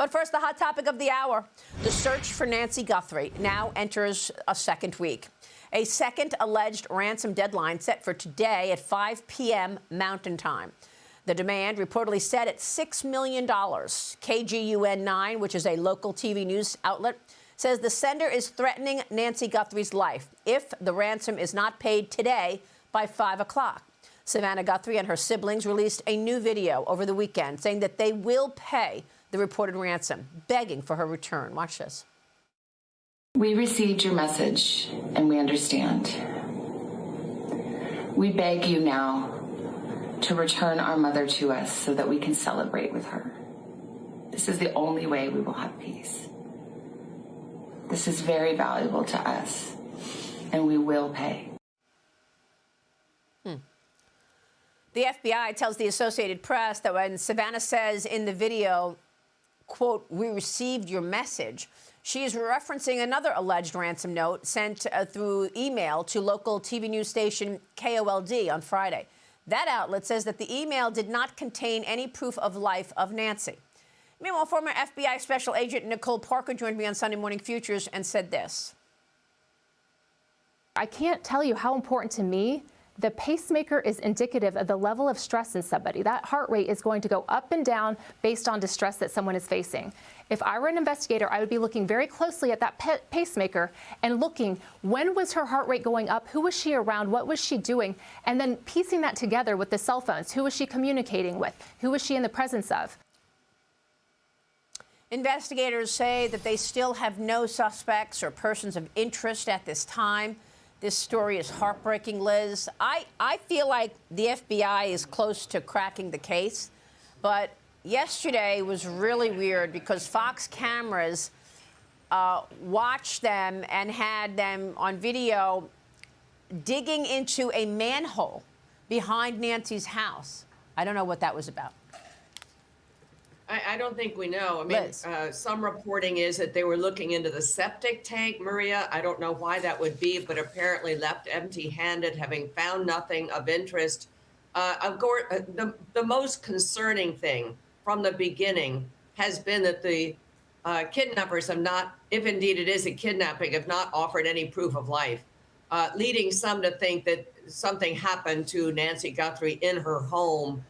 But first, the hot topic of the hour. The search for Nancy Guthrie now enters a second week. A second alleged ransom deadline set for today at 5 p.m. Mountain Time. The demand reportedly set at $6 million. KGUN 9, which is a local TV news outlet, says the sender is threatening Nancy Guthrie's life if the ransom is not paid today by 5 o'clock. Savannah Guthrie and her siblings released a new video over the weekend saying that they will pay the reported ransom, begging for her return. Watch this. We received your message, and we understand. We beg you now to return our mother to us so that we can celebrate with her. This is the only way we will have peace. This is very valuable to us, and we will pay. The FBI tells the Associated Press that when Savannah says in the video, quote, "we received your message," she is referencing another alleged ransom note sent through email to local TV news station KOLD on Friday. That outlet says that the email did not contain any proof of life of Nancy. Meanwhile, former FBI Special Agent Nicole Parker joined me on Sunday Morning Futures and said this. I can't tell you how important to me the pacemaker is indicative of the level of stress in somebody. That heart rate is going to go up and down based on distress that someone is facing. If I were an investigator, I would be looking very closely at that pacemaker and looking, when was her heart rate going up? Who was she around? What was she doing? And then piecing that together with the cell phones. Who was she communicating with? Who was she in the presence of? Investigators say that they still have no suspects or persons of interest at this time. This story is heartbreaking, Liz. I feel like the FBI is close to cracking the case, but yesterday was really weird because Fox cameras watched them and had them on video digging into a manhole behind Nancy's house. I don't know what that was about. I don't think we know. I mean, some reporting is that they were looking into the septic tank, Maria. I don't know why that would be, but apparently left empty-handed, having found nothing of interest. Of course, the most concerning thing from the beginning has been that the kidnappers have not, if indeed it is a kidnapping, have not offered any proof of life, leading some to think that something happened to Nancy Guthrie in her home.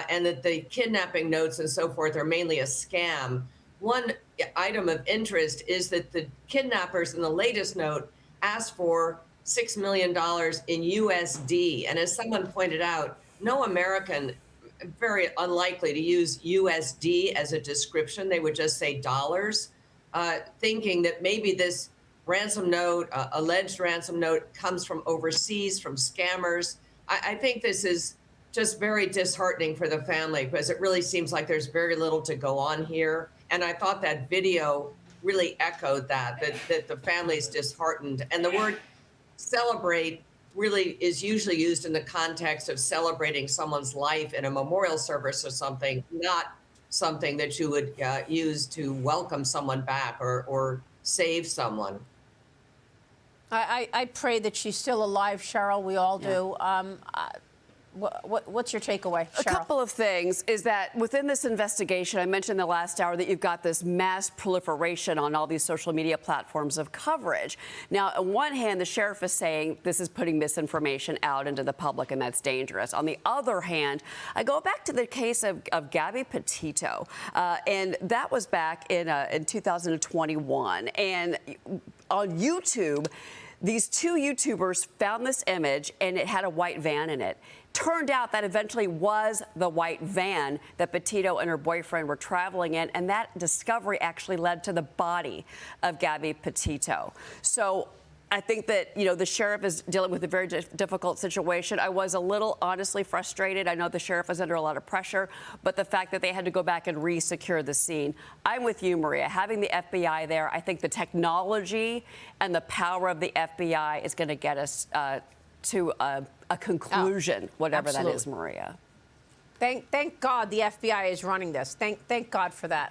And that the kidnapping notes and so forth are mainly a scam. One item of interest is that the kidnappers in the latest note asked for $6 million in USD. And as someone pointed out, no American, very unlikely to use USD as a description. They would just say dollars, thinking that maybe this ransom note, alleged ransom note, comes from overseas, from scammers. I think this is just very disheartening for the family because it really seems like there's very little to go on here. And I thought that video really echoed that the family's disheartened. And the word celebrate really is usually used in the context of celebrating someone's life in a memorial service or something, not something that you would use to welcome someone back or save someone. I pray that she's still alive, Cheryl. We all do. What's your takeaway, Cheryl? A couple of things is that within this investigation, I mentioned in the last hour that you've got this mass proliferation on all these social media platforms of coverage. Now, on one hand, the sheriff is saying this is putting misinformation out into the public, and that's dangerous. On the other hand, I go back to the case of Gabby Petito, and that was back in 2021. And on YouTube, these two YouTubers found this image, and it had a white van in it. Turned out that eventually was the white van that Petito and her boyfriend were traveling in, and that discovery actually led to the body of Gabby Petito. So I think that, you know, the sheriff is dealing with a very difficult situation. I was a little honestly frustrated. I know the sheriff was under a lot of pressure, but the fact that they had to go back and re-secure the scene. I'm with you, Maria. Having the FBI there, I think the technology and the power of the FBI is going to get us to a conclusion, whatever absolutely. That is, Maria. Thank God the FBI is running this. Thank God for that.